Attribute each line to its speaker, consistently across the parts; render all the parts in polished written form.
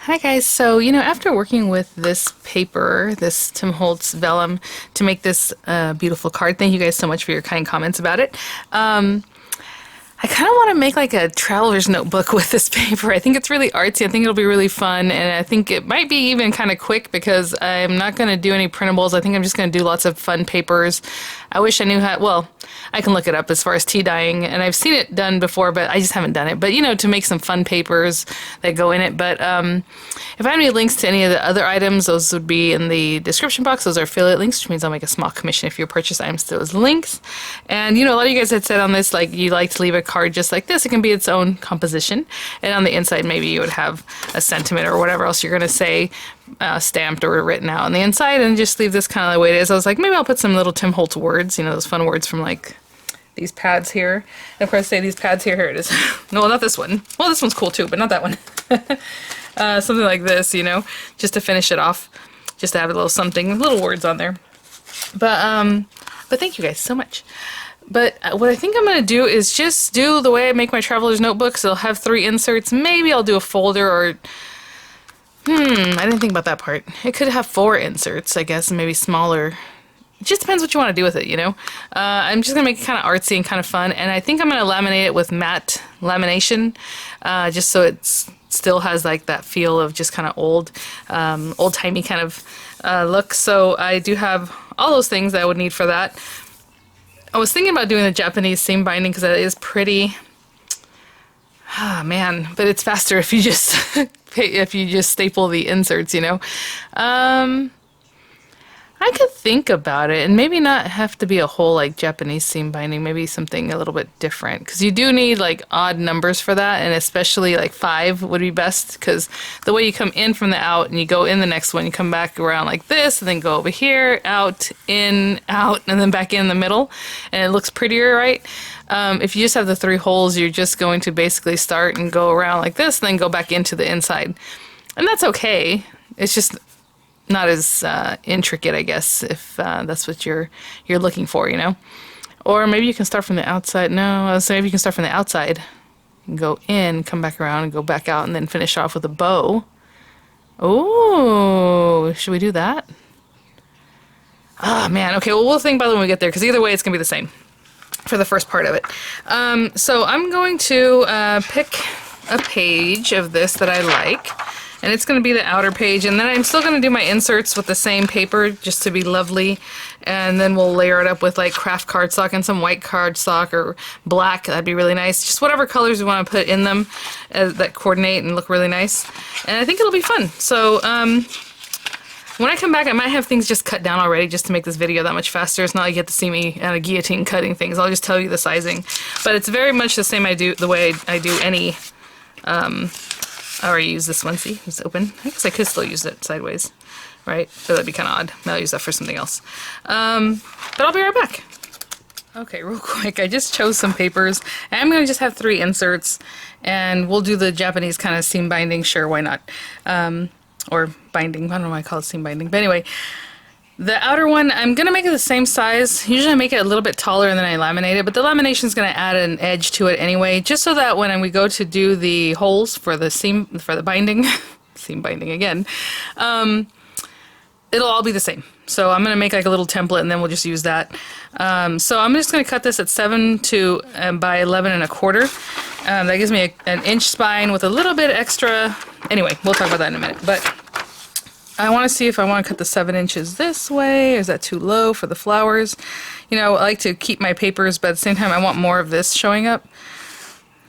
Speaker 1: Hi guys, so after working with this paper, this Tim Holtz Vellum, to make this beautiful card, thank you guys so much for your kind comments about it. I kind of want to make like a traveler's notebook with this paper. I think it's really artsy. I think it'll be really fun, and I think it might be even kind of quick because I'm not going to do any printables. I think I'm just going to do lots of fun papers. I wish I knew how, well, I can look it up as far as tea dyeing, and I've seen it done before, but I just haven't done it. But to make some fun papers that go in it. But if I have any links to any of the other items, those would be in the description box. Those are affiliate links, which means I'll make a small commission if you purchase items to those links. And a lot of you guys had said on this, like, you like to leave a card just like this. It can be its own composition, and on the inside maybe you would have a sentiment or whatever else you're going to say, stamped or written out on the inside, and just leave this kind of the way it is. I was like, maybe I'll put some little Tim Holtz words, those fun words from like these pads here. And of course, say these pads here. Here it is. No, not this one. Well, this one's cool too, but not that one. Something like this, just to finish it off, just to have a little something, little words on there. But thank you guys so much. But what I think I'm going to do is just do the way I make my traveler's notebooks. It'll have 3 inserts. Maybe I'll do a folder, or I didn't think about that part. It could have 4 inserts, I guess, and maybe smaller. It just depends what you want to do with it, I'm just going to make it kind of artsy and kind of fun, and I think I'm going to laminate it with matte lamination, just so it still has like that feel of just kind of old-timey kind of look. So I do have all those things that I would need for that. I was thinking about doing the Japanese seam binding because that is pretty. Ah, man, but it's faster if you just staple the inserts, I could think about it and maybe not have to be a whole like Japanese seam binding, maybe something a little bit different, because you do need like odd numbers for that, and especially like 5 would be best, because the way you come in from the out and you go in the next one, you come back around like this and then go over here, out, in, out, and then back in the middle, and it looks prettier, right? If you just have the 3 holes, you're just going to basically start and go around like this and then go back into the inside, and that's okay. It's just not as intricate, I guess, if that's what you're looking for, Or maybe you can start from the outside. No, so maybe you can start from the outside and go in, come back around, and go back out, and then finish off with a bow. Oh, should we do that? Oh, man. Okay, well, we'll think about it when we get there, because either way, it's going to be the same for the first part of it. So I'm going to pick a page of this that I like. And it's going to be the outer page, and then I'm still going to do my inserts with the same paper just to be lovely, and then we'll layer it up with like craft cardstock and some white cardstock or black. That'd be really nice. Just whatever colors we want to put in them that coordinate and look really nice, and I think it'll be fun. So when I come back, I might have things just cut down already just to make this video that much faster. It's not like you get to see me at a guillotine cutting things. I'll just tell you the sizing, but it's very much the same the way I do any I already used this one, see? It's open. I guess I could still use it sideways, right? So that'd be kind of odd. I'll use that for something else. But I'll be right back. Okay, real quick, I just chose some papers. I'm going to just have 3 inserts, and we'll do the Japanese kind of seam binding. Sure, why not? Or binding. I don't know why I call it seam binding. But anyway, the outer one, I'm going to make it the same size. Usually I make it a little bit taller and then I laminate it, but the lamination is going to add an edge to it anyway, just so that when we go to do the holes for the binding, seam binding again, it'll all be the same. So I'm going to make like a little template, and then we'll just use that. So I'm just going to cut this at 7 by 11 1/4. That gives me an inch spine with a little bit extra. Anyway, we'll talk about that in a minute. But I want to see if I want to cut the 7 inches this way, or is that too low for the flowers? I like to keep my papers, but at the same time I want more of this showing up.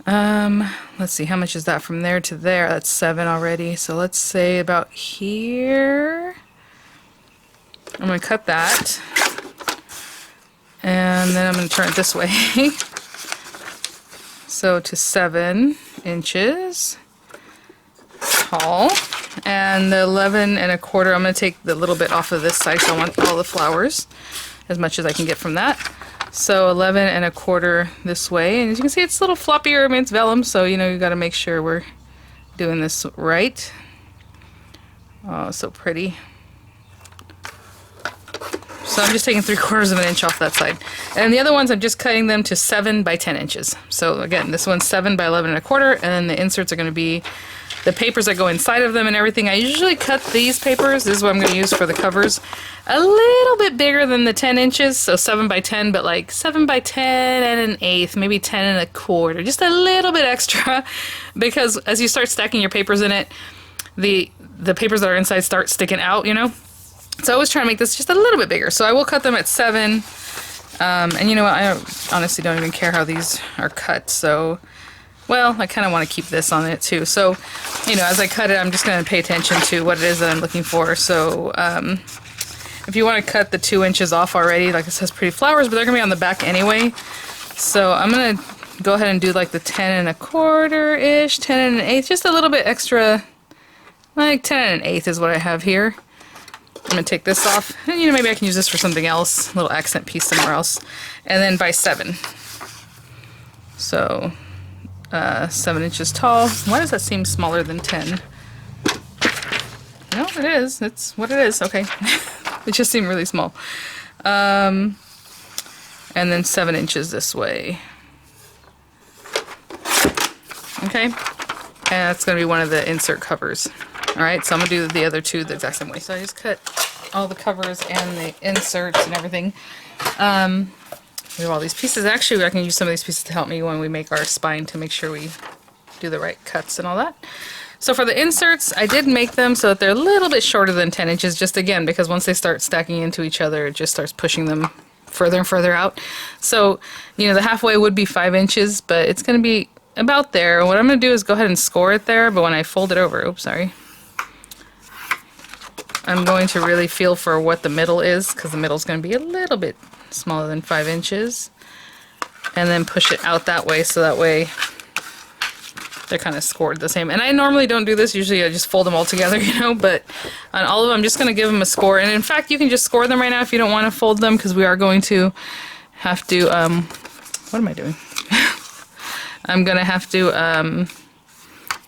Speaker 1: Let's see, how much is that from there to there? That's 7 already, so let's say about here. I'm going to cut that, and then I'm going to turn it this way. So to 7 inches tall. And the 11 1/4, I'm going to take the little bit off of this side, so I want all the flowers, as much as I can get from that. So 11 1/4 this way, and as you can see, it's a little floppier. I mean, it's vellum, so you got to make sure we're doing this right. Oh, so pretty. So I'm just taking 3/4 of an inch off that side. And the other ones, I'm just cutting them to 7 by 10 inches. So again, this one's 7 by 11 1/4, and then the inserts are going to be the papers that go inside of them and everything. I usually cut these papers, this is what I'm going to use for the covers, a little bit bigger than the 10 inches, so 7 by 10, but like 7 by 10 and an eighth, maybe 10 and a quarter, just a little bit extra, because as you start stacking your papers in it, the papers that are inside start sticking out, you know? So I always try to make this just a little bit bigger. So I will cut them at 7. And you know what, I honestly don't even care how these are cut. So, well, I kind of want to keep this on it too. So, you know, as I cut it, I'm just going to pay attention to what it is that I'm looking for. So, if you want to cut the 2 inches off already, like it says pretty flowers, but they're going to be on the back anyway. So I'm going to go ahead and do like the 10 and a quarter-ish, 10 and an eighth, just a little bit extra, like 10 and an eighth is what I have here. I'm going to take this off, and you know, maybe I can use this for something else, a little accent piece somewhere else. And then by 7. So, 7 inches tall. Why does that seem smaller than 10? No, it is. It's what it is. Okay. It just seemed really small. And then 7 inches this way. Okay. And that's going to be one of the insert covers. Alright, so I'm going to do the other 2 the exact same way. So I just cut all the covers and the inserts and everything. We have all these pieces. Actually, I can use some of these pieces to help me when we make our spine to make sure we do the right cuts and all that. So for the inserts, I did make them so that they're a little bit shorter than 10 inches, just again, because once they start stacking into each other, it just starts pushing them further and further out. So, you know, the halfway would be 5 inches, but it's going to be about there. What I'm going to do is go ahead and score it there, but when I fold it over, oops, sorry. I'm going to really feel for what the middle is, because the middle is going to be a little bit smaller than 5 inches. And then push it out that way, so that way they're kind of scored the same. And I normally don't do this, usually I just fold them all together, you know, but on all of them I'm just going to give them a score. And in fact, you can just score them right now if you don't want to fold them, because we are going to have to, what am I doing? I'm going to have to,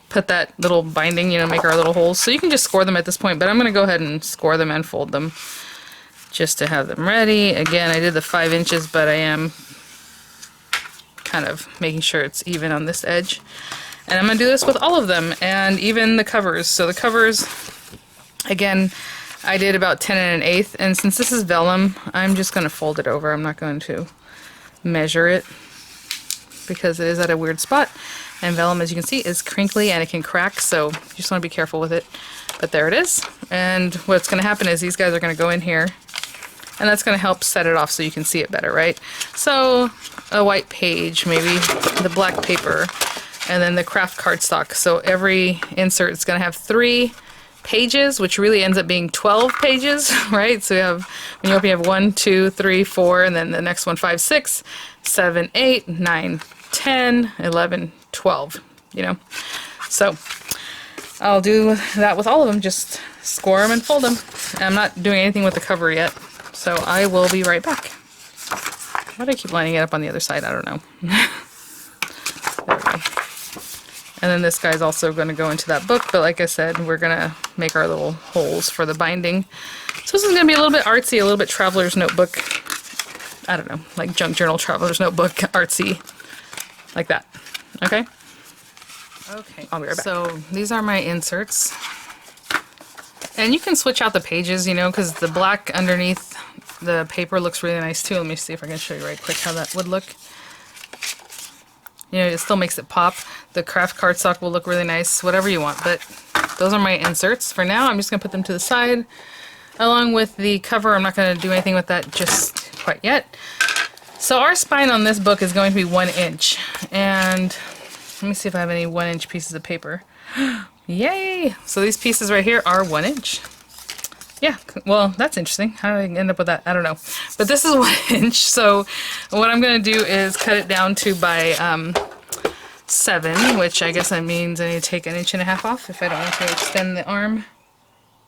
Speaker 1: put that little binding, you know, make our little holes. So you can just score them at this point, but I'm going to go ahead and score them and fold them just to have them ready. Again, I did the 5 inches, but I am kind of making sure it's even on this edge. And I'm going to do this with all of them, and even the covers. So the covers, again, I did about 10 and an eighth, and since this is vellum, I'm just going to fold it over. I'm not going to measure it, because it is at a weird spot. And vellum, as you can see, is crinkly and it can crack, so you just want to be careful with it. But there it is. And what's going to happen is these guys are going to go in here, and that's going to help set it off so you can see it better, right? So a white page, maybe the black paper, and then the craft cardstock. So every insert is going to have 3 pages, which really ends up being 12 pages, right? So you have, when you open, you have 1, 2, 3, 4, and then the next one 5, 6, 7, 8, 9, 10, 11, 12, you know. So I'll do that with all of them, just score them and fold them. And I'm not doing anything with the cover yet, so I will be right back. Why do I keep lining it up on the other side? I don't know. There we go. And then this guy's also going to go into that book, but like I said, we're going to make our little holes for the binding. So this is going to be a little bit artsy, a little bit traveler's notebook. I don't know, like junk journal, traveler's notebook, artsy, like that. Okay? Okay, I'll be right back. So these are my inserts. And you can switch out the pages, you know, because the black underneath the paper looks really nice too. Let me see if I can show you right quick how that would look. You know, it still makes it pop. The craft cardstock will look really nice, whatever you want. But those are my inserts. For now, I'm just going to put them to the side. Along with the cover, I'm not going to do anything with that just quite yet. So our spine on this book is going to be 1 inch. And let me see if I have any 1 inch pieces of paper. Yay! So these pieces right here are 1 inch. Yeah, well, that's interesting. How did I end up with that? I don't know. But this is 1 inch, so what I'm going to do is cut it down to by 7, which I guess that means I need to take 1.5 inches off if I don't want to extend the arm.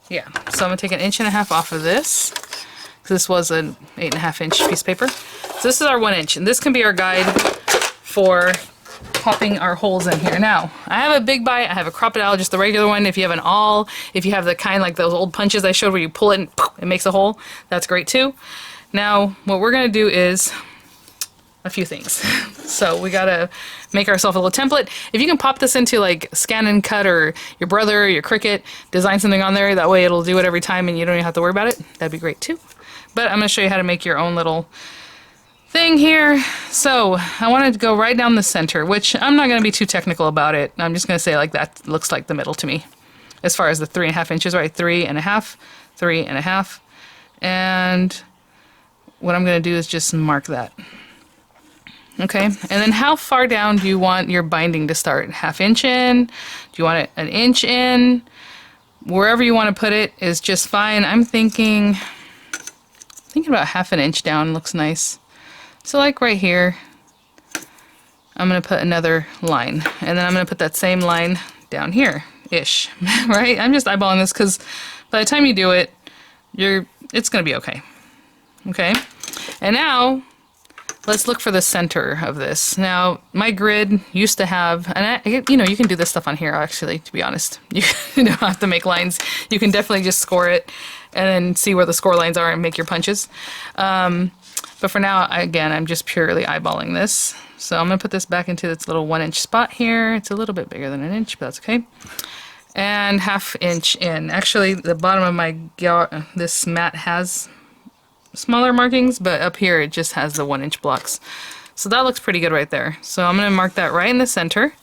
Speaker 1: Yeah, so I'm going to take 1.5 inches off of this. This was an 8.5 inch piece of paper. So this is our 1 inch, and this can be our guide for popping our holes in here. Now, I have a big bite, I have a crocodile, just the regular one. If you have an awl, if you have the kind like those old punches I showed where you pull it and poof, it makes a hole, that's great too. Now, what we're going to do is a few things. So we gotta make ourselves a little template. If you can pop this into like Scan and Cut or your Brother or your Cricut, design something on there, that way it'll do it every time and you don't even have to worry about it, that'd be great too. But I'm gonna show you how to make your own little thing here. So I wanted to go right down the center, which I'm not gonna be too technical about it. I'm just gonna say like that looks like the middle to me. As far as the 3.5 inches, right? 3.5, 3.5. And what I'm gonna do is just mark that. Okay, and then how far down do you want your binding to start? 1/2 inch in? Do you want it 1 inch in? Wherever you want to put it is just fine. I'm thinking about 1/2 inch down looks nice. So like right here, I'm going to put another line, and then I'm going to put that same line down here-ish, right? I'm just eyeballing this because by the time you do it, it's going to be okay. Okay, and now let's look for the center of this. Now, my grid used to have, and you know, you can do this stuff on here actually, to be honest. You don't have to make lines. You can definitely just score it and then see where the score lines are and make your punches. But for now, again, I'm just purely eyeballing this. So I'm gonna put this back into its little 1 inch spot here. It's a little bit bigger than 1 inch, but that's okay. And 1/2 inch in. Actually, the bottom of my this mat has smaller markings, but up here it just has the 1 inch blocks. So that looks pretty good right there. So I'm going to mark that right in the center.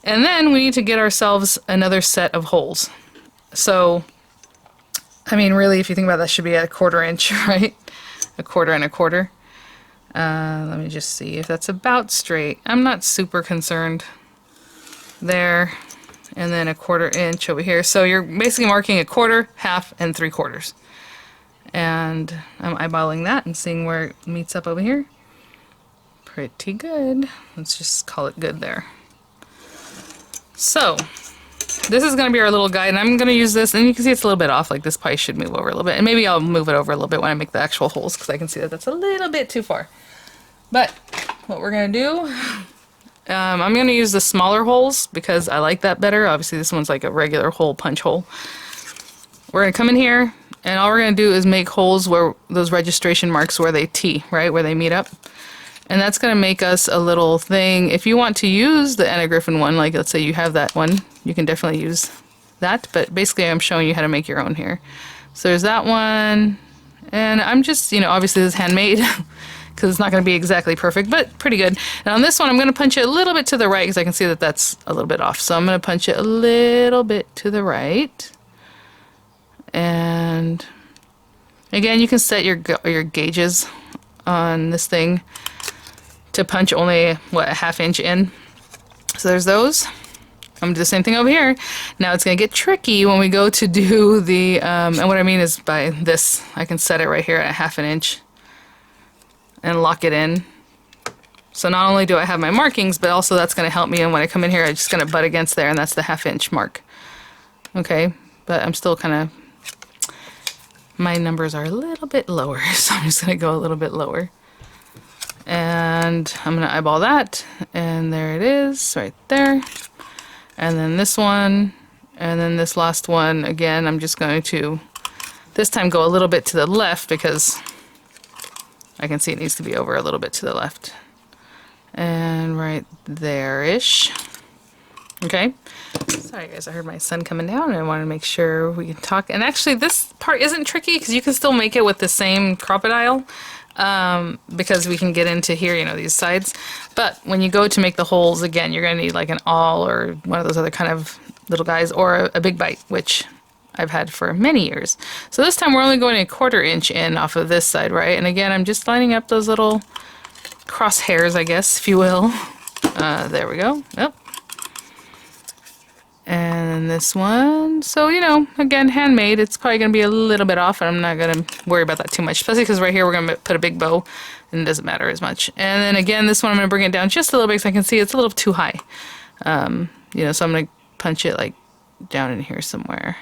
Speaker 1: And then we need to get ourselves another set of holes. So, I mean, really, if you think about it, that should be at 1/4 inch, right? 1/4 and 1/4. Let me just see if that's about straight. I'm not super concerned. There. And then 1/4 inch over here. So you're basically marking 1/4, 1/2, and 3/4. And I'm eyeballing that and seeing where it meets up over here. Pretty good. Let's just call it good there. So this is going to be our little guide, and I'm going to use this, and you can see it's a little bit off, like this probably should move over a little bit, and maybe I'll move it over a little bit when I make the actual holes, because I can see that that's a little bit too far. But what we're going to do, I'm going to use the smaller holes because I like that better. Obviously this one's like a regular hole punch hole. We're going to come in here, and all we're going to do is make holes where those registration marks where they tee, right, where they meet up. And that's going to make us a little thing. If you want to use the Anna Griffin one, like let's say you have that one, you can definitely use that. But basically I'm showing you how to make your own here. So there's that one. And I'm just, you know, obviously this is handmade because it's not going to be exactly perfect, but pretty good. And on this one I'm going to punch it a little bit to the right because I can see that that's a little bit off. So I'm going to punch it a little bit to the right. And again, you can set your gauges on this thing to punch only, what, 1/2 inch in. So there's those. I'm going to do the same thing over here. Now it's going to get tricky when we go to do the, and what I mean is by this, I can set it right here at 1/2 inch and lock it in. So not only do I have my markings, but also that's going to help me, and when I come in here, I'm just going to butt against there, and that's the 1/2 inch mark. Okay, but I'm still kind of, my numbers are a little bit lower, so I'm just going to go a little bit lower. And I'm going to eyeball that, and there it is, right there. And then this one, and then this last one, again, I'm just going to, this time go a little bit to the left because I can see it needs to be over a little bit to the left. And right there-ish. Okay. Sorry guys, I heard my son coming down and I wanted to make sure we can talk. And actually this part isn't tricky because you can still make it with the same crocodile because we can get into here, you know, these sides. But when you go to make the holes, again, you're going to need like an awl or one of those other kind of little guys, or a big bite, which I've had for many years. So this time we're only going 1/4 inch in off of this side, right? And again, I'm just lining up those little crosshairs, I guess, if you will. There we go. Yep. And this one, so, you know, again, handmade, it's probably going to be a little bit off, and I'm not going to worry about that too much, especially because right here we're going to put a big bow, and it doesn't matter as much. And then again, this one I'm going to bring it down just a little bit so I can see it's a little too high. You know, so I'm going to punch it like down in here somewhere.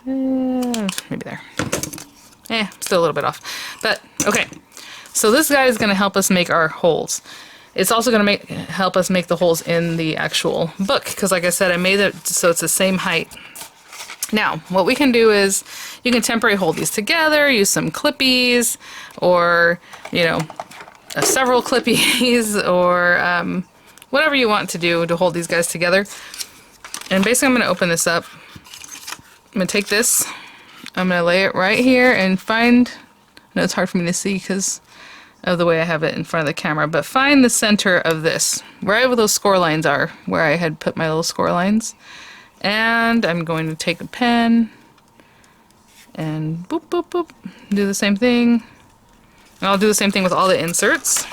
Speaker 1: Maybe there. Still a little bit off. But, okay. So this guy is going to help us make our holes. It's also going to help us make the holes in the actual book, because like I said, I made it so it's the same height. Now, what we can do is you can temporarily hold these together, use some clippies, or, you know, several clippies, or whatever you want to do to hold these guys together. And basically I'm going to open this up. I'm going to take this, I'm going to lay it right here and find, I know it's hard for me to see because of the way I have it in front of the camera, but find the center of this, wherever those score lines are, where I had put my little score lines. And I'm going to take a pen and boop, boop, boop, do the same thing. And I'll do the same thing with all the inserts.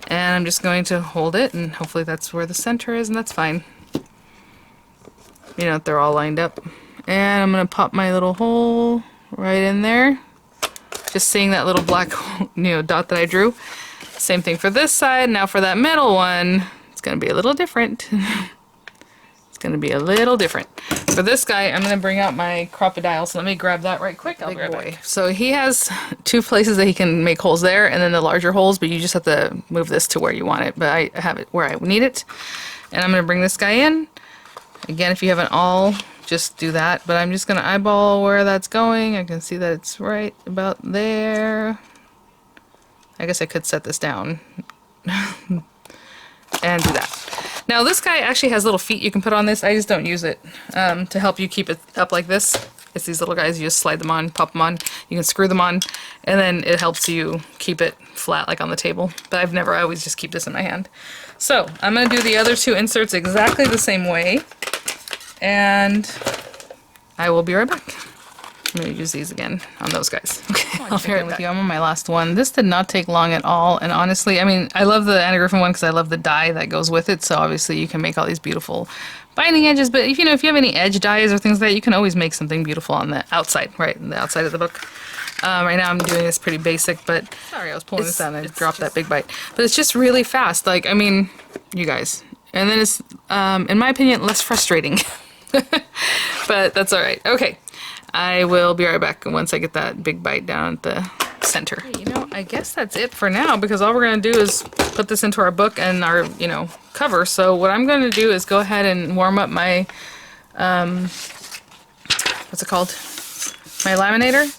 Speaker 1: And I'm just going to hold it, and hopefully that's where the center is, and that's fine. You know, they're all lined up. And I'm going to pop my little hole right in there. Just seeing that little black, you know, dot that I drew. Same thing for this side. Now for that middle one, it's going to be a little different. Going to be a little different. For this guy, I'm going to bring out my crocodile, so let me grab that right quick. I'll be right back. So he has two places that he can make holes there, and then the larger holes, but you just have to move this to where you want it, but I have it where I need it. And I'm going to bring this guy in. Again, if you haven't all, just do that, but I'm just going to eyeball where that's going. I can see that it's right about there. I guess I could set this down and do that. Now this guy actually has little feet you can put on this. I just don't use it to help you keep it up like this. It's these little guys. You just slide them on, pop them on. You can screw them on, and then it helps you keep it flat like on the table. But I always just keep this in my hand. So I'm going to do the other two inserts exactly the same way, and I will be right back. I'm going to use these again on those guys. Okay, I'll be right with you. I'm on my last one. This did not take long at all, and honestly, I mean, I love the Anna Griffin one because I love the die that goes with it, so obviously you can make all these beautiful binding edges, but if you have any edge dies or things like that, you can always make something beautiful on the outside, right, the outside of the book. Right now I'm doing this pretty basic, but sorry, I was pulling this out and I dropped that big bite. But it's just really fast, like, I mean, you guys. And then it's, in my opinion, less frustrating. But that's alright. Okay. I will be right back once I get that big bite down at the center. You know, I guess that's it for now, because all we're going to do is put this into our book and our, cover. So what I'm going to do is go ahead and warm up my, what's it called? My laminator.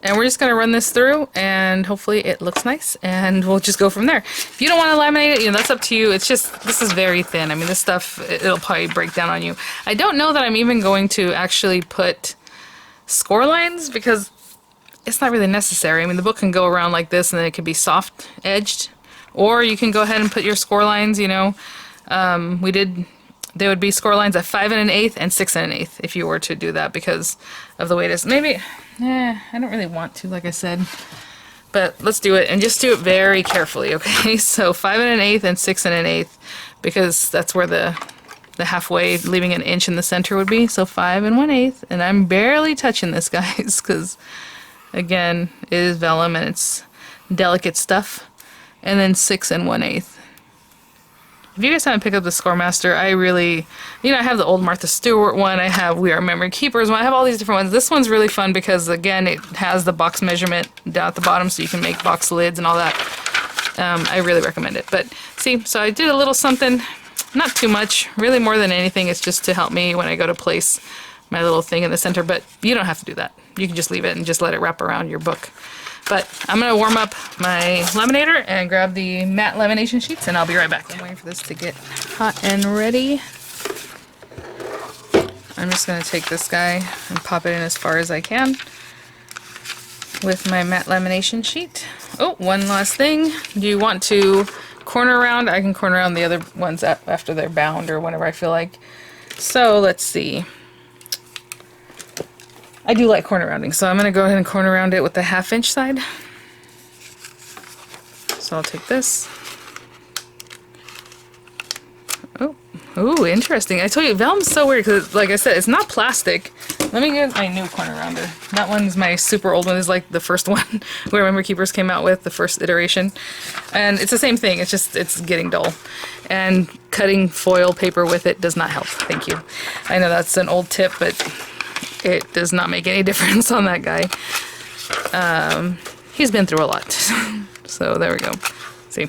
Speaker 1: And we're just going to run this through, and hopefully it looks nice, and we'll just go from there. If you don't want to laminate it, that's up to you. It's just, this is very thin. I mean, this stuff, it'll probably break down on you. I don't know that I'm even going to actually put score lines, because it's not really necessary. I mean, the book can go around like this, and then it can be soft edged, or you can go ahead and put your score lines, there would be score lines at 5 1/8 and 6 1/8 if you were to do that, because of the way it is. Maybe, I don't really want to, like I said, but let's do it, and just do it very carefully, okay? So 5 1/8 and 6 1/8, because that's where the halfway, leaving an inch in the center would be. So 5 1/8, and I'm barely touching this, guys, because again, it is vellum and it's delicate stuff. And then 6 1/8. If you guys haven't picked up the Scoremaster, I really, I have the old Martha Stewart one, I have We Are Memory Keepers one, I have all these different ones. This one's really fun because, again, it has the box measurement down at the bottom, so you can make box lids and all that. I really recommend it. But see, so I did a little something, not too much, really more than anything, it's just to help me when I go to place my little thing in the center, but you don't have to do that. You can just leave it and just let it wrap around your book. But I'm going to warm up my laminator and grab the matte lamination sheets, and I'll be right back. I'm waiting for this to get hot and ready. I'm just going to take this guy and pop it in as far as I can with my matte lamination sheet. Oh, one last thing. Do you want to corner around? I can corner around the other ones after they're bound or whenever I feel like. So let's see. I do like corner rounding, so I'm going to go ahead and corner round it with the 1/2 inch side. So I'll take this. Oh, interesting. I told you, vellum's so weird because, like I said, it's not plastic. Let me get my new corner rounder. That one's my super old one. It's like the first one where Memory Keepers came out with, the first iteration. And it's the same thing. It's just, it's getting dull. And cutting foil paper with it does not help. Thank you. I know that's an old tip, but it does not make any difference on that guy. He's been through a lot. So there we go. See?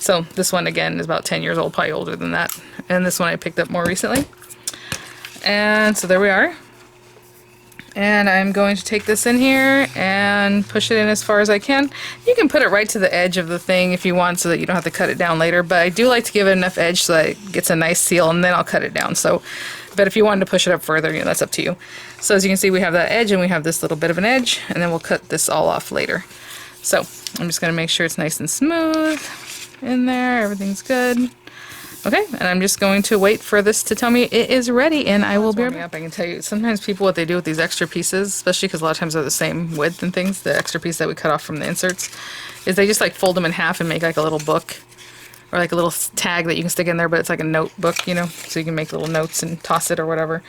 Speaker 1: So this one, again, is about 10 years old, probably older than that. And this one I picked up more recently. And so there we are. And I'm going to take this in here and push it in as far as I can. You can put it right to the edge of the thing if you want so that you don't have to cut it down later, but I do like to give it enough edge so that it gets a nice seal, and then I'll cut it down. So, but if you wanted to push it up further, you know, that's up to you. So as you can see, we have that edge and we have this little bit of an edge, and then we'll cut this all off later. So I'm just going to make sure it's nice and smooth in there. Everything's good. Okay, and I'm just going to wait for this to tell me it is ready, and I will be right back. I can tell you, sometimes people, what they do with these extra pieces, especially because a lot of times they're the same width and things, the extra piece that we cut off from the inserts, is they just like fold them in half and make like a little book, or like a little tag that you can stick in there, but it's like a notebook, you know, so you can make little notes and toss it or whatever.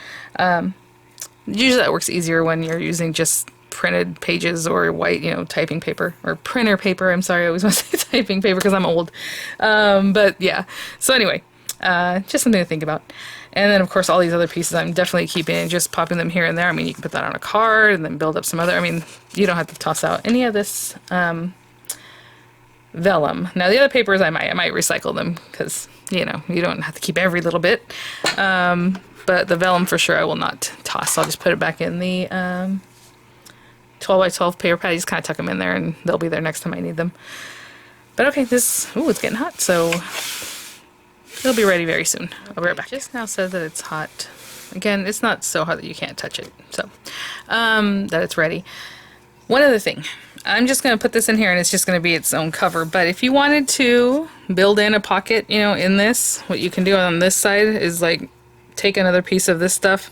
Speaker 1: Usually that works easier when you're using just printed pages or white, you know, typing paper, or printer paper. I'm sorry, I always want to say typing paper because I'm old. But yeah, so anyway, just something to think about. And then of course all these other pieces I'm definitely keeping and just popping them here and there. I mean, you can put that on a card and then build up some other, I mean, you don't have to toss out any of this vellum. Now the other papers I might recycle them because, you know, you don't have to keep every little bit. But the vellum for sure I will not toss. I'll just put it back in the 12 by 12 paper pad. You just kind of tuck them in there and they'll be there next time I need them. But okay, this, ooh, it's getting hot, so it'll be ready very soon. I'll be right back. It just now says that it's hot. Again, it's not so hot that you can't touch it, so that it's ready. One other thing, I'm just going to put this in here and it's just going to be its own cover, but if you wanted to build in a pocket, you know, in this, what you can do on this side is like take another piece of this stuff,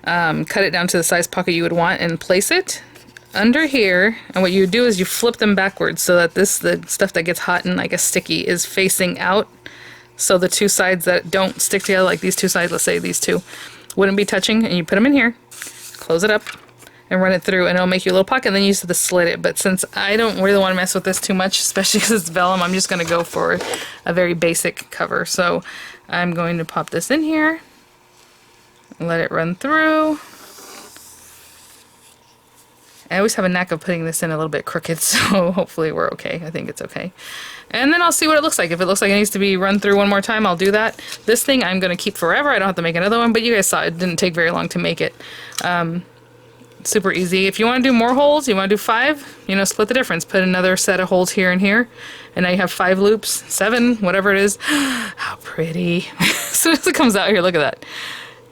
Speaker 1: cut it down to the size pocket you would want and place it under here, and what you would do is you flip them backwards so that the stuff that gets hot and I guess sticky is facing out, so the two sides that don't stick together, like these two sides, let's say these two, wouldn't be touching, and you put them in here, close it up, and run it through, and it'll make you a little pocket, and then you just have to slit it. But since I don't really want to mess with this too much, especially because it's vellum, I'm just going to go for a very basic cover. So I'm going to pop this in here, let it run through. I always have a knack of putting this in a little bit crooked, so hopefully we're okay. I think it's okay. And then I'll see what it looks like. If it looks like it needs to be run through one more time, I'll do that. This thing I'm going to keep forever. I don't have to make another one, but you guys saw it didn't take very long to make it. Super easy. If you want to do more holes, you want to do 5, you know, split the difference. Put another set of holes here and here, and now you have 5 loops, 7, whatever it is. How pretty. As soon as it comes out here, look at that.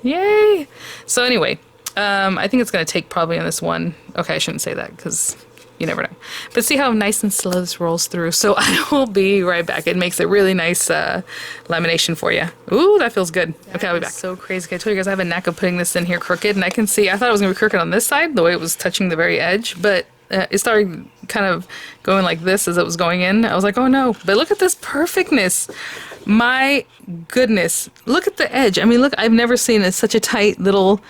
Speaker 1: Yay! So anyway, I think it's going to take probably on this one. Okay, I shouldn't say that because you never know. But see how nice and slow this rolls through. So I will be right back. It makes a really nice lamination for you. Ooh, that feels good. Okay, I'll be back. So crazy. I told you guys I have a knack of putting this in here crooked, and I can see, I thought it was going to be crooked on this side, the way it was touching the very edge, but it started kind of going like this as it was going in. I was like, oh no. But look at this perfectness. My goodness. Look at the edge. I mean, look, I've never seen such a tight little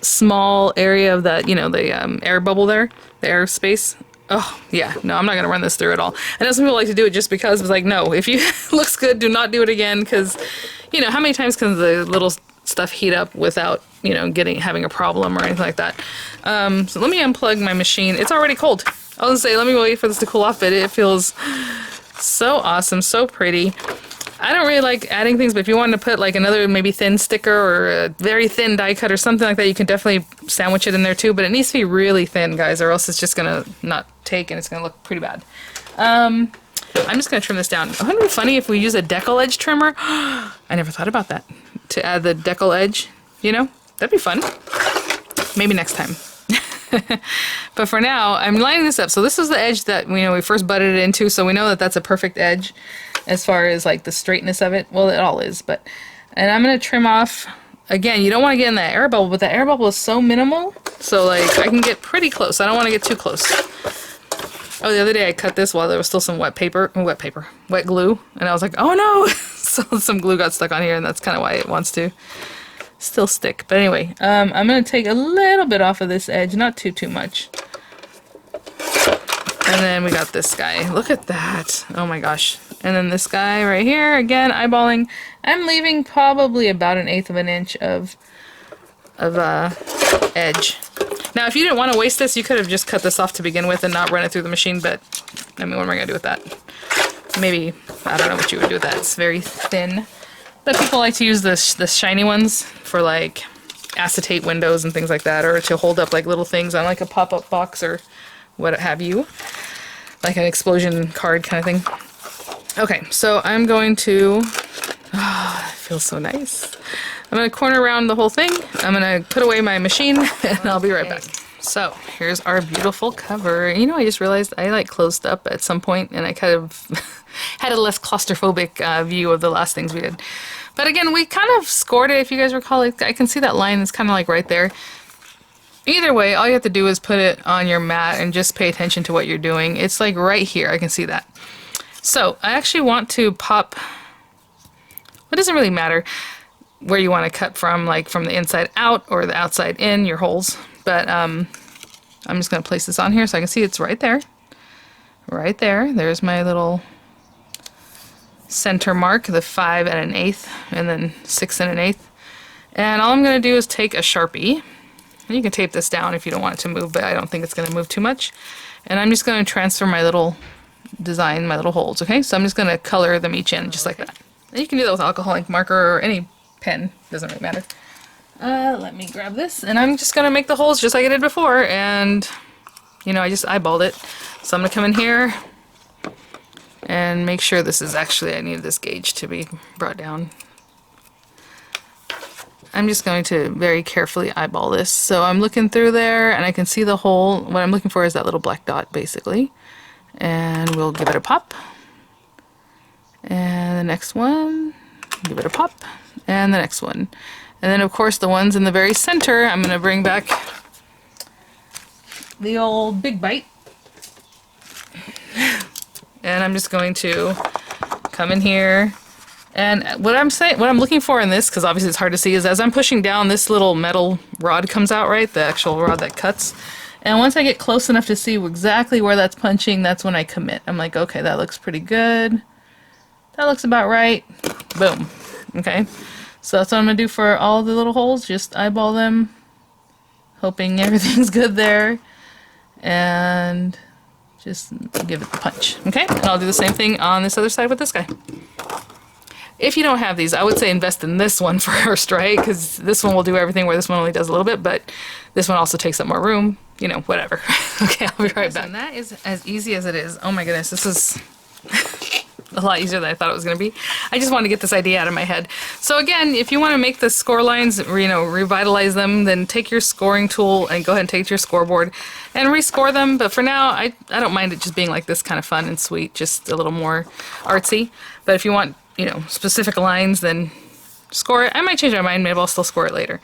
Speaker 1: small area of that, you know, the air bubble there, the air space. Oh yeah, no, I'm not gonna run this through at all. I know some people like to do it just because, it's like, no, if you looks good, do not do it again, because, you know, how many times can the little stuff heat up without, you know, having a problem or anything like that. So let me unplug my machine. It's already cold. I was gonna say, let me wait for this to cool off, but it feels so awesome, so pretty. I don't really like adding things, but if you wanted to put like another maybe thin sticker or a very thin die cut or something like that, you can definitely sandwich it in there too, but it needs to be really thin, guys, or else it's just gonna not take and it's gonna look pretty bad. I'm just gonna trim this down. Wouldn't it be funny if we use a decal edge trimmer? I never thought about that. To add the decal edge, you know? That'd be fun. Maybe next time. But for now, I'm lining this up. So this is the edge that we first butted it into, so we know that that's a perfect edge as far as like the straightness of it. Well, it all is, but, and I'm gonna trim off, again, you don't want to get in that air bubble, but the air bubble is so minimal, so like I can get pretty close. I don't want to get too close. Oh, the other day I cut this while there was still some wet glue, and I was like, oh no! So some glue got stuck on here, and that's kind of why it wants to still stick. But anyway, I'm gonna take a little bit off of this edge, not too much. And then we got this guy. Look at that. Oh my gosh. And then this guy right here, again, eyeballing. I'm leaving probably about 1/8 of an inch of edge. Now, if you didn't want to waste this, you could have just cut this off to begin with and not run it through the machine, but, I mean, what am I going to do with that? Maybe, I don't know what you would do with that. It's very thin. But people like to use the shiny ones for, like, acetate windows and things like that, or to hold up like little things on like a pop-up box or what have you, like an explosion card kind of thing. Okay, so I'm going to, it feels so nice. I'm going to corner around the whole thing. I'm going to put away my machine and I'll be right back. So here's our beautiful cover. You know, I just realized I like closed up at some point and I kind of had a less claustrophobic view of the last things we did. But again, we kind of scored it, if you guys recall. Like, I can see that line is kind of like right there. Either way, all you have to do is put it on your mat and just pay attention to what you're doing. It's like right here, I can see that. So I actually want to pop, it doesn't really matter where you want to cut from, like from the inside out or the outside in, your holes. But I'm just going to place this on here so I can see it's right there. Right there. There's my little center mark, the 5 1/8, and then 6 1/8. And all I'm going to do is take a Sharpie. And you can tape this down if you don't want it to move, but I don't think it's going to move too much. And I'm just going to transfer my little design, my little holes, okay? So I'm just going to color them each in just like that. And you can do that with alcohol ink marker or any pen, doesn't really matter. Let me grab this, and I'm just gonna make the holes just like I did before, and you know, I just eyeballed it. So I'm gonna come in here and make sure this is actually, I need this gauge to be brought down. I'm just going to very carefully eyeball this. So I'm looking through there and I can see the hole. What I'm looking for is that little black dot basically. And we'll give it a pop. And the next one, give it a pop. And the next one. And then of course the ones in the very center, I'm going to bring back the old Big Bite. And I'm just going to come in here. And what I'm looking for in this, because obviously it's hard to see, is as I'm pushing down, this little metal rod comes out, right? The actual rod that cuts. And once I get close enough to see exactly where that's punching, that's when I commit. I'm like, okay, that looks pretty good. That looks about right. Boom. Okay. So that's what I'm going to do for all the little holes. Just eyeball them, hoping everything's good there. And just give it the punch. Okay? And I'll do the same thing on this other side with this guy. If you don't have these, I would say invest in this one first, right? Because this one will do everything where this one only does a little bit, but this one also takes up more room. You know, whatever. Okay, I'll be right back. And that is as easy as it is. Oh my goodness, this is a lot easier than I thought it was going to be. I just wanted to get this idea out of my head. So again, if you want to make the score lines, you know, revitalize them, then take your scoring tool and go ahead and take it to your scoreboard and rescore them. But for now, I don't mind it just being like this, kind of fun and sweet, just a little more artsy. But if you want, you know, specific lines, then score it. I might change my mind, maybe I'll still score it later.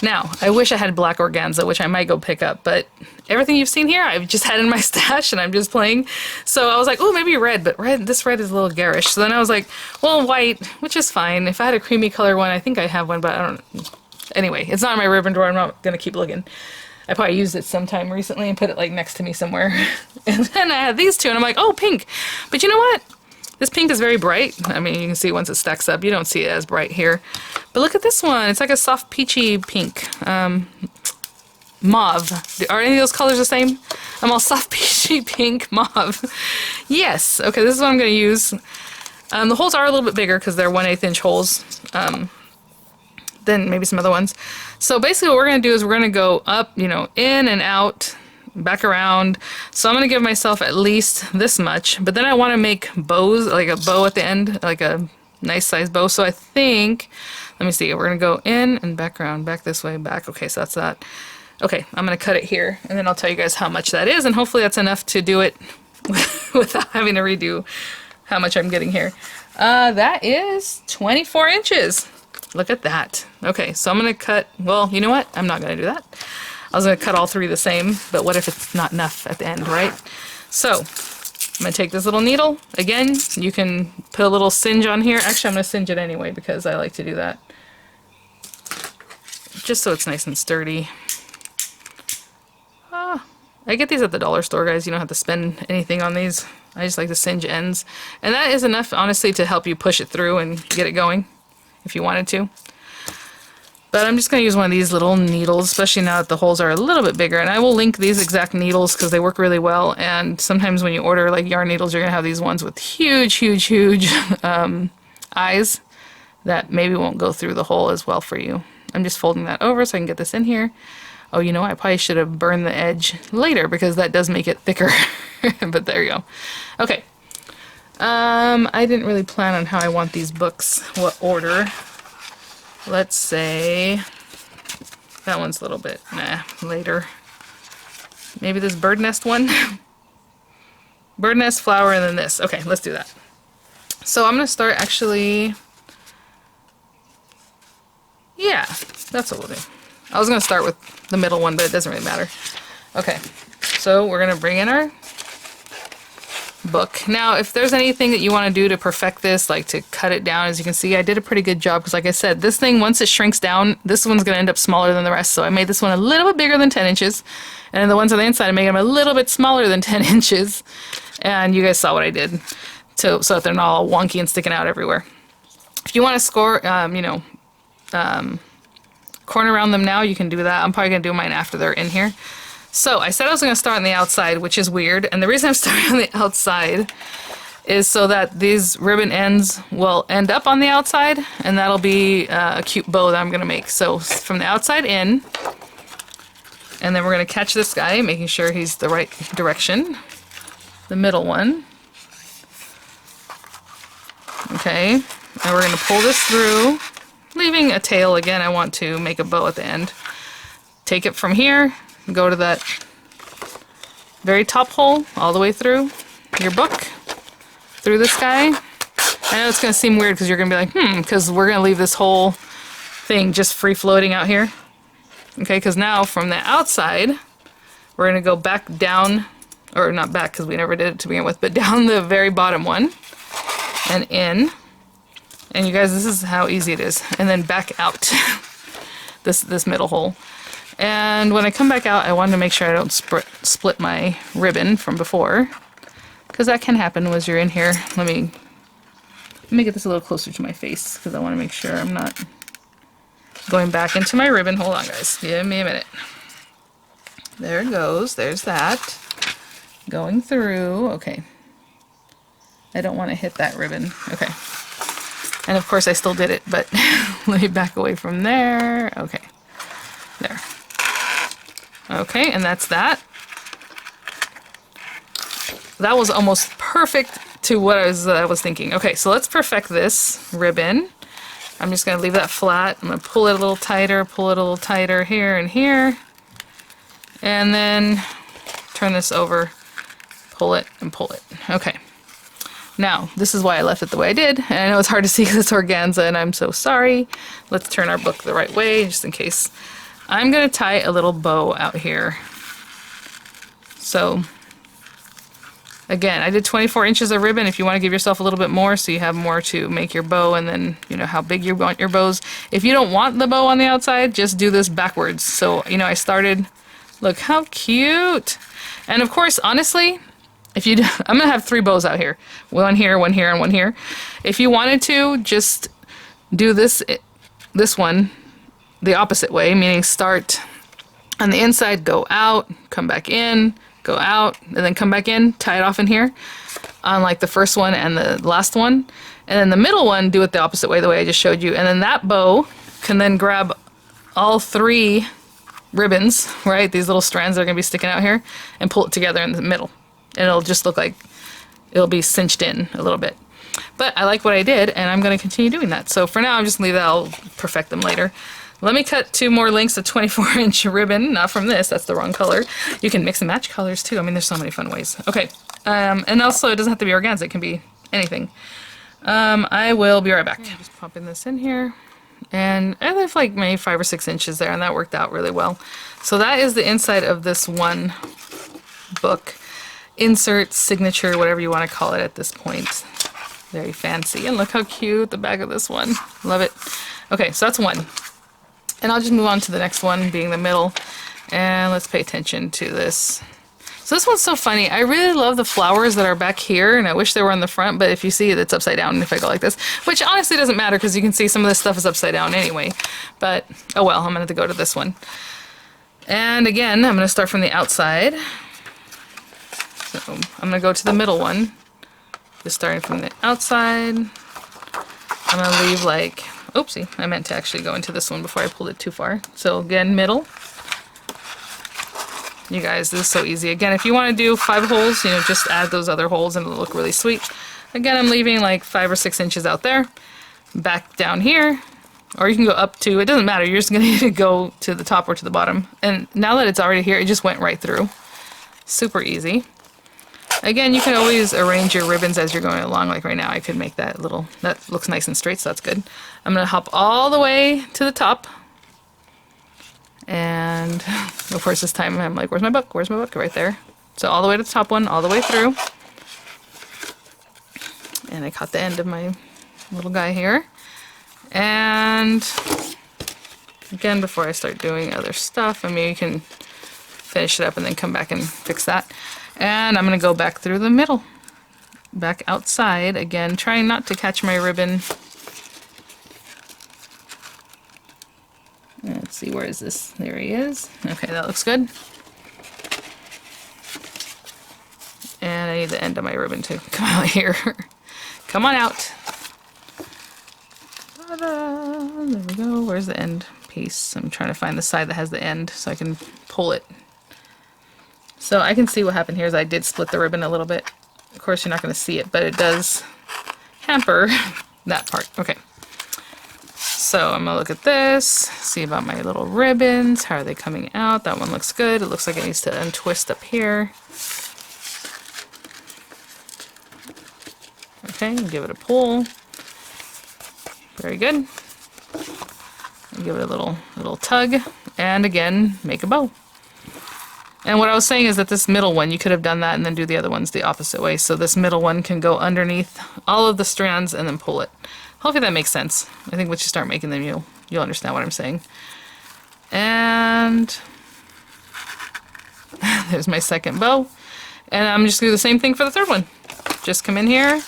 Speaker 1: Now, I wish I had black organza, which I might go pick up, but everything you've seen here, I've just had in my stash and I'm just playing. So I was like, oh, maybe red, but this red is a little garish. So then I was like, well, white, which is fine. If I had a creamy color one, I think I have one, but I don't. Anyway, it's not in my ribbon drawer. I'm not going to keep looking. I probably used it sometime recently and put it like next to me somewhere. And then I had these two and I'm like, oh, pink. But you know what? This pink is very bright. I mean, you can see once it stacks up. You don't see it as bright here. But look at this one. It's like a soft peachy pink. Mauve. Are any of those colors the same? I'm all soft peachy pink mauve. Yes. Okay, this is what I'm going to use. The holes are a little bit bigger because they're 1/8 inch holes than maybe some other ones. So basically what we're going to do is we're going to go up, you know, in and out, back around. So I'm going to give myself at least this much, but then I want to make bows, like a bow at the end, like a nice size bow. So I think, let me see, we're going to go in and back around, back this way, back. Okay, so that's that. Okay, I'm going to cut it here, and then I'll tell you guys how much that is, and hopefully that's enough to do it without having to redo how much I'm getting here. That is 24 inches. Look at that. Okay, so I'm going to cut, well, you know what? I'm not going to do that. I was going to cut all three the same, but what if it's not enough at the end, right? So, I'm going to take this little needle. Again, you can put a little singe on here. Actually, I'm going to singe it anyway because I like to do that. Just so it's nice and sturdy. I get these at the dollar store, guys. You don't have to spend anything on these. I just like to singe ends. And that is enough, honestly, to help you push it through and get it going if you wanted to. But I'm just going to use one of these little needles, especially now that the holes are a little bit bigger. And I will link these exact needles because they work really well. And sometimes when you order like yarn needles, you're going to have these ones with huge, huge, huge eyes that maybe won't go through the hole as well for you. I'm just folding that over so I can get this in here. Oh, you know what? I probably should have burned the edge later because that does make it thicker. But there you go. Okay. I didn't really plan on how I want these books, what order. Let's say that one's a little bit, later. Maybe this bird nest one. Bird nest, flower, and then this. Okay, let's do that. So I'm going to start actually, yeah, that's what we'll do. I was going to start with the middle one, but it doesn't really matter. Okay, so we're going to bring in our book. Now, if there's anything that you want to do to perfect this, like to cut it down, as you can see, I did a pretty good job because like I said, this thing, once it shrinks down, this one's going to end up smaller than the rest. So I made this one a little bit bigger than 10 inches. And then the ones on the inside, I made them a little bit smaller than 10 inches. And you guys saw what I did so that they're not all wonky and sticking out everywhere. If you want to score, corner around them now, you can do that. I'm probably going to do mine after they're in here. So I said I was going to start on the outside, which is weird. And the reason I'm starting on the outside is so that these ribbon ends will end up on the outside, and that'll be a cute bow that I'm going to make. So from the outside in, and then we're going to catch this guy, making sure he's the right direction. The middle one. Okay, and we're going to pull this through, leaving a tail. Again, I want to make a bow at the end. Take it from here, go to that very top hole, all the way through your book, through this guy. I know it's going to seem weird because you're going to be like, because we're going to leave this whole thing just free floating out here. Okay, because now from the outside, we're going to go back down, or not back because we never did it to begin with, but down the very bottom one and in. And you guys, this is how easy it is. And then back out this middle hole. And when I come back out, I wanted to make sure I don't split my ribbon from before, because that can happen as you're in here. Let me get this a little closer to my face because I want to make sure I'm not going back into my ribbon. Hold on, guys. Give me a minute. There it goes. There's that. Going through. Okay. I don't want to hit that ribbon. Okay. And of course I still did it, but let me back away from there. Okay. There. Okay, and that's that. That was almost perfect to what I was thinking. Okay, so let's perfect this ribbon. I'm just going to leave that flat. I'm going to pull it a little tighter here and here. And then turn this over, pull it, and pull it. Okay. Now, this is why I left it the way I did. And I know it's hard to see because it's organza, and I'm so sorry. Let's turn our book the right way, just in case. I'm going to tie a little bow out here. So, again, I did 24 inches of ribbon. If you want to give yourself a little bit more so you have more to make your bow, and then you know how big you want your bows. If you don't want the bow on the outside, just do this backwards. So, you know, I started, look how cute. And of course, honestly, if you do, I'm going to have 3 bows out here. One here, one here, and one here. If you wanted to, just do this one the opposite way, meaning start on the inside, go out, come back in, go out, and then come back in, tie it off in here on like the first one and the last one. And then the middle one, do it the opposite way, the way I just showed you. And then that bow can then grab all 3 ribbons, right? These little strands that are going to be sticking out here, and pull it together in the middle. And it'll just look like it'll be cinched in a little bit. But I like what I did, and I'm going to continue doing that. So for now, I'm just going to leave that. I'll perfect them later. Let me cut 2 more lengths of 24-inch ribbon. Not from this. That's the wrong color. You can mix and match colors, too. I mean, there's so many fun ways. Okay. And also, it doesn't have to be organza. It can be anything. I will be right back. Okay, just popping this in here. And I left like maybe 5 or 6 inches there, and that worked out really well. So that is the inside of this one book. Insert, signature, whatever you want to call it at this point. Very fancy. And look how cute the back of this one. Love it. Okay, so that's one. And I'll just move on to the next one, being the middle. And let's pay attention to this. So this one's so funny. I really love the flowers that are back here, and I wish they were on the front, but if you see it, it's upside down if I go like this. Which honestly doesn't matter, because you can see some of this stuff is upside down anyway. But, oh well, I'm going to have to go to this one. And again, I'm going to start from the outside. So I'm going to go to the middle one. Just starting from the outside. I'm going to leave like oopsie, I meant to actually go into this one before I pulled it too far. So again, middle. You guys, this is so easy. Again, if you want to do 5 holes, you know, just add those other holes and it'll look really sweet. Again, I'm leaving like 5 or 6 inches out there. Back down here, or you can go up to, it doesn't matter, you're just going to need to go to the top or to the bottom. And now that it's already here, it just went right through. Super easy. Again, you can always arrange your ribbons as you're going along. Like right now, I could make that little, that looks nice and straight, so that's good. I'm going to hop all the way to the top. And of course this time I'm like, where's my book? Where's my book? Right there. So all the way to the top one, all the way through. And I caught the end of my little guy here. And again, before I start doing other stuff, I mean, you can finish it up and then come back and fix that. And I'm going to go back through the middle. Back outside, again, trying not to catch my ribbon. Let's see, where is this? There he is. Okay, that looks good. And I need the end of my ribbon to come out here. Come on out. Ta-da! There we go. Where's the end piece? I'm trying to find the side that has the end so I can pull it. So I can see what happened here is I did split the ribbon a little bit. Of course, you're not going to see it, but it does hamper that part. Okay. So I'm going to look at this, see about my little ribbons. How are they coming out? That one looks good. It looks like it needs to untwist up here. Okay, give it a pull. Very good. And give it a little tug. And again, make a bow. And what I was saying is that this middle one, you could have done that and then do the other ones the opposite way. So this middle one can go underneath all of the strands and then pull it. Hopefully that makes sense. I think once you start making them, you'll understand what I'm saying. And there's my second bow. And I'm just going to do the same thing for the third one. Just come in here,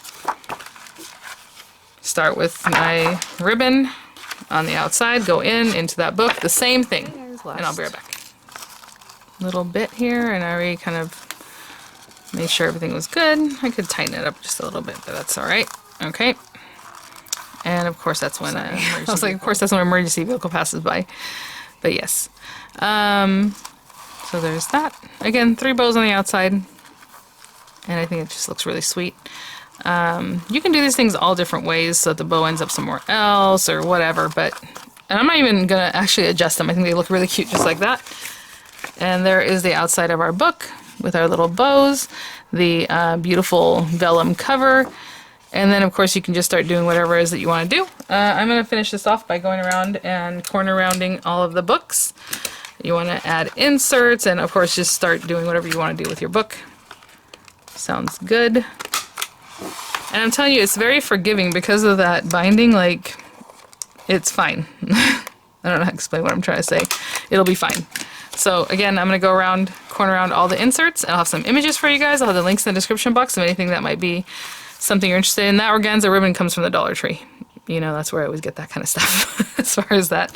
Speaker 1: start with my ribbon on the outside, go into that book, the same thing. And I'll be right back. Little bit here, and I already kind of made sure everything was good. I could tighten it up just a little bit, but that's all right. Okay. And of course that's when I was like, of course that's when an emergency vehicle passes by. But yes. So there's that. Again, 3 bows on the outside. And I think it just looks really sweet. You can do these things all different ways so that the bow ends up somewhere else or whatever, and I'm not even gonna actually adjust them. I think they look really cute just like that. And there is the outside of our book with our little bows, the beautiful vellum cover, and then of course you can just start doing whatever it is that you want to do. I'm going to finish this off by going around and corner rounding all of the books. You want to add inserts and of course just start doing whatever you want to do with your book. Sounds good. And I'm telling you, it's very forgiving because of that binding, like, it's fine. I don't know how to explain what I'm trying to say. It'll be fine. So again, I'm going to go around, corner around all the inserts. I'll have some images for you guys. I'll have the links in the description box of anything that might be something you're interested in. That organza ribbon comes from the Dollar Tree. You know, that's where I always get that kind of stuff as far as that.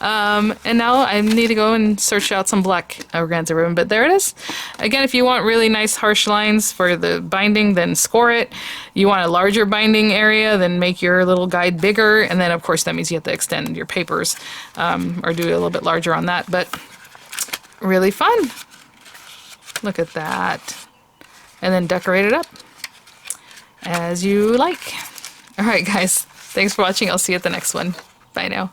Speaker 1: And now I need to go and search out some black organza ribbon, but there it is. Again, if you want really nice harsh lines for the binding, then score it. You want a larger binding area, then make your little guide bigger. And then of course that means you have to extend your papers or do it a little bit larger on that. But really fun. Look at that. And then decorate it up as you like. All right, guys. Thanks for watching. I'll see you at the next one. Bye now.